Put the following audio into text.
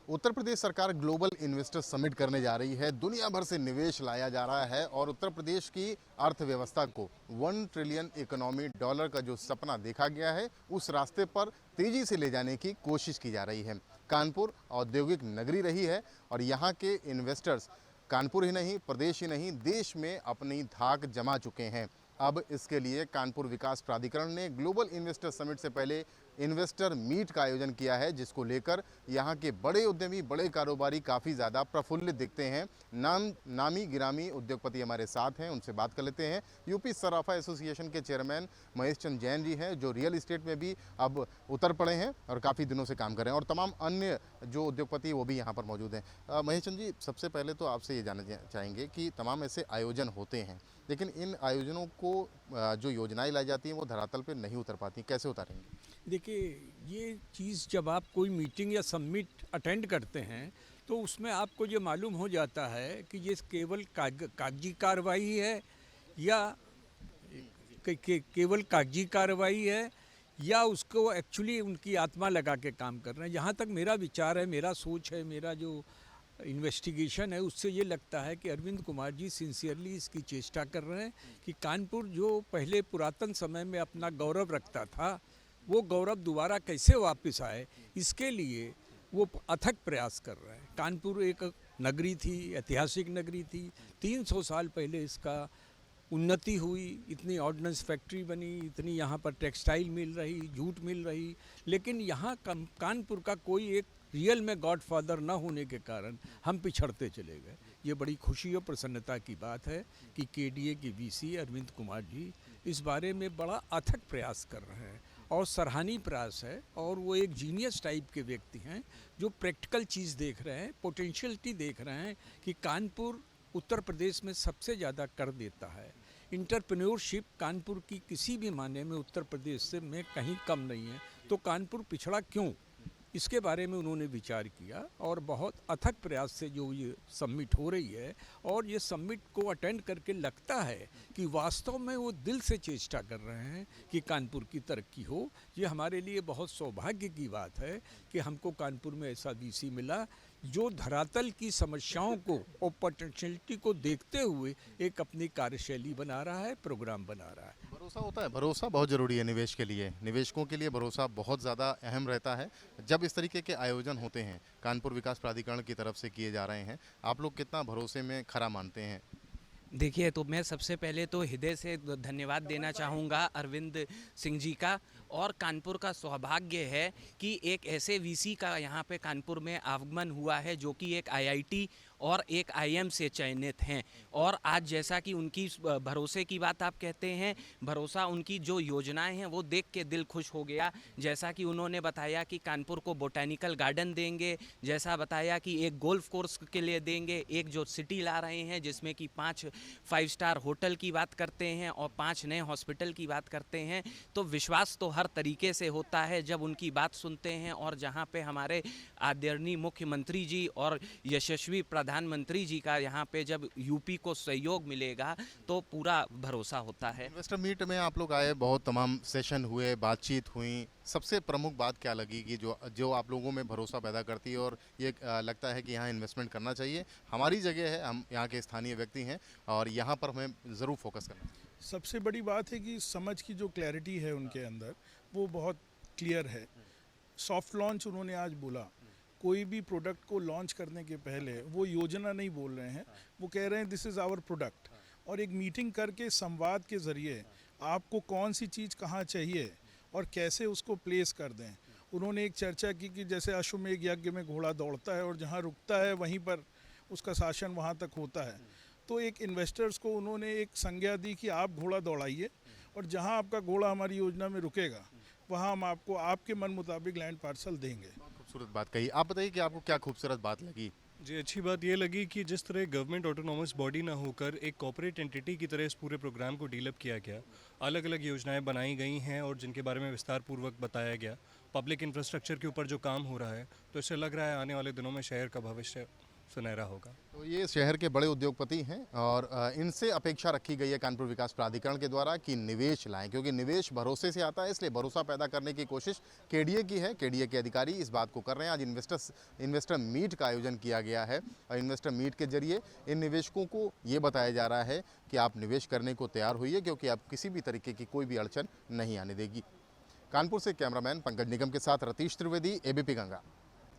उत्तर प्रदेश सरकार global investor summit करने जा रही है। दुनिया भर से निवेश लाया जा रहा है और उत्तर प्रदेश की अर्थव्यवस्था को 1 ट्रिलियन इकोनॉमी डॉलर का जो सपना देखा गया है उस रास्ते पर तेजी से ले जाने की कोशिश की जा रही है। कानपुर औद्योगिक नगरी रही है और यहाँ के इन्वेस्टर्स कानपुर ही नहीं, प्रदेश ही नहीं, देश में अपनी धाक जमा चुके हैं। अब इसके लिए कानपुर विकास प्राधिकरण ने ग्लोबल इन्वेस्टर समिट से पहले इन्वेस्टर मीट का आयोजन किया है, जिसको लेकर यहाँ के बड़े उद्यमी, बड़े कारोबारी काफ़ी ज़्यादा प्रफुल्लित दिखते हैं। नामी गिरामी उद्योगपति हमारे साथ हैं, उनसे बात कर लेते हैं। यूपी सराफा एसोसिएशन के चेयरमैन महेश चंद जैन जी हैं, जो रियल इस्टेट में भी अब उतर पड़े हैं और काफ़ी दिनों से काम कर रहे हैं, और तमाम अन्य जो उद्योगपति वो भी यहाँ पर मौजूद हैं। महेश चंद जी, सबसे पहले तो आपसे ये जानना चाहेंगे कि तमाम ऐसे आयोजन होते हैं, लेकिन इन आयोजनों को जो योजनाएं लाई जाती हैं वो धरातल पे नहीं उतर पाती, कैसे उतारेंगे? देखिए, ये चीज़ जब आप कोई मीटिंग या समिट अटेंड करते हैं तो उसमें आपको ये मालूम हो जाता है कि ये केवल कागजी कार्रवाई है या केवल कागजी कार्रवाई है या उसको एक्चुअली उनकी आत्मा लगा के काम कर रहे हैं। जहाँ तक मेरा विचार है, मेरा सोच है, मेरा जो इन्वेस्टिगेशन है, उससे ये लगता है कि अरविंद कुमार जी सिंसियरली इसकी चेष्टा कर रहे हैं कि कानपुर जो पहले पुरातन समय में अपना गौरव रखता था वो गौरव दोबारा कैसे वापस आए, इसके लिए वो अथक प्रयास कर रहे हैं। कानपुर एक नगरी थी, ऐतिहासिक नगरी थी। 300 साल पहले इसका उन्नति हुई, इतनी ऑर्डिनेंस फैक्ट्री बनी, इतनी यहाँ पर टेक्सटाइल मिल रही, जूट मिल रही, लेकिन यहाँ कानपुर का कोई एक रियल में गॉडफादर न होने के कारण हम पिछड़ते चले गए। ये बड़ी खुशी और प्रसन्नता की बात है कि केडीए की वीसी अरविंद कुमार जी इस बारे में बड़ा अथक प्रयास कर रहे हैं और सराहनीय प्रयास है। और वो एक जीनियस टाइप के व्यक्ति हैं जो प्रैक्टिकल चीज़ देख रहे हैं, पोटेंशियलिटी देख रहे हैं कि कानपुर उत्तर प्रदेश में सबसे ज़्यादा कर देता है। इंटरप्रेन्योरशिप कानपुर की किसी भी मायने में उत्तर प्रदेश से में कहीं कम नहीं है, तो कानपुर पिछड़ा क्यों, इसके बारे में उन्होंने विचार किया और बहुत अथक प्रयास से जो ये समिट हो रही है और ये समिट को अटेंड करके लगता है कि वास्तव में वो दिल से चेष्टा कर रहे हैं कि कानपुर की तरक्की हो। ये हमारे लिए बहुत सौभाग्य की बात है कि हमको कानपुर में ऐसा वीसी मिला जो धरातल की समस्याओं को और पोटेंशियलिटी को देखते हुए एक अपनी कार्यशैली बना रहा है, प्रोग्राम बना रहा है। भरोसा होता है, भरोसा बहुत ज़रूरी है निवेश के लिए, निवेशकों के लिए भरोसा बहुत ज़्यादा अहम रहता है। जब इस तरीके के आयोजन होते हैं, कानपुर विकास प्राधिकरण की तरफ से किए जा रहे हैं, आप लोग कितना भरोसे में खरा मानते हैं? देखिए, तो मैं सबसे पहले तो हृदय से धन्यवाद देना चाहूँगा अरविंद सिंह जी का, और कानपुर का सौभाग्य है कि एक ऐसे वीसी का यहाँ पे कानपुर में आगमन हुआ है जो कि एक आईआईटी और एक आईएम से चयनित हैं। और आज जैसा कि उनकी भरोसे की बात आप कहते हैं, भरोसा उनकी जो योजनाएं हैं वो देख के दिल खुश हो गया। जैसा कि उन्होंने बताया कि कानपुर को बोटैनिकल गार्डन देंगे, जैसा बताया कि एक गोल्फ कोर्स के लिए देंगे, एक जो सिटी ला रहे हैं जिसमें कि 5 5 स्टार होटल की बात करते हैं और 5 नए हॉस्पिटल की बात करते हैं। तो विश्वास तो हर तरीके से होता है जब उनकी बात सुनते हैं, और जहाँ पे हमारे आदरणीय मुख्यमंत्री जी और यशस्वी प्रधानमंत्री जी का यहाँ पे जब यूपी को सहयोग मिलेगा तो पूरा भरोसा होता है। इन्वेस्टर मीट में आप लोग आए, बहुत तमाम सेशन हुए, बातचीत हुई, सबसे प्रमुख बात क्या लगी कि जो आप लोगों में भरोसा पैदा करती है और ये लगता है कि यहाँ इन्वेस्टमेंट करना चाहिए, हमारी जगह है, हम यहाँ के स्थानीय व्यक्ति हैं और यहाँ पर हमें ज़रूर फोकस करना चाहिए? सबसे बड़ी बात है कि समझ की जो क्लैरिटी है उनके अंदर वो बहुत क्लियर है। सॉफ्ट लॉन्च उन्होंने आज बोला, कोई भी प्रोडक्ट को लॉन्च करने के पहले वो योजना नहीं बोल रहे हैं, वो कह रहे हैं दिस इज़ आवर प्रोडक्ट। और एक मीटिंग करके संवाद के ज़रिए आपको कौन सी चीज़ कहाँ चाहिए और कैसे उसको प्लेस कर दें। उन्होंने एक चर्चा की कि जैसे अश्वमेध यज्ञ में घोड़ा दौड़ता है और जहाँ रुकता है वहीं पर उसका शासन वहाँ तक होता है। तो एक इन्वेस्टर्स को उन्होंने एक संज्ञा दी कि आप घोड़ा दौड़ाइए और जहाँ आपका घोड़ा हमारी योजना में रुकेगा वहाँ हम आपको आपके मन मुताबिक लैंड पार्सल देंगे। खूबसूरत बात कही। आप बताइए कि आपको क्या खूबसूरत बात लगी? जी, अच्छी बात ये लगी कि जिस तरह गवर्नमेंट ऑटोनॉमस बॉडी ना होकर एक कॉर्पोरेट एंटिटी की तरह इस पूरे प्रोग्राम को डीलअप किया गया, अलग अलग योजनाएं बनाई गई हैं और जिनके बारे में विस्तार पूर्वक बताया गया, पब्लिक इंफ्रास्ट्रक्चर के ऊपर जो काम हो रहा है, तो इससे लग रहा है आने वाले दिनों में शहर का भविष्य सुनहरा होगा। तो ये शहर के बड़े उद्योगपति हैं और इनसे अपेक्षा रखी गई है कानपुर विकास प्राधिकरण के द्वारा कि निवेश लाएं, क्योंकि निवेश भरोसे से आता है, इसलिए भरोसा पैदा करने की कोशिश केडीए की है। केडीए के अधिकारी इस बात को कर रहे हैं। आज इन्वेस्टर मीट का आयोजन किया गया है और इन्वेस्टर मीट के जरिए इन निवेशकों को ये बताया जा रहा है कि आप निवेश करने को तैयार होइए, क्योंकि आप किसी भी तरीके की कोई भी अड़चन नहीं आने देगी। कानपुर से कैमरामैन पंकज निगम के साथ रतीश त्रिवेदी, एबीपी गंगा।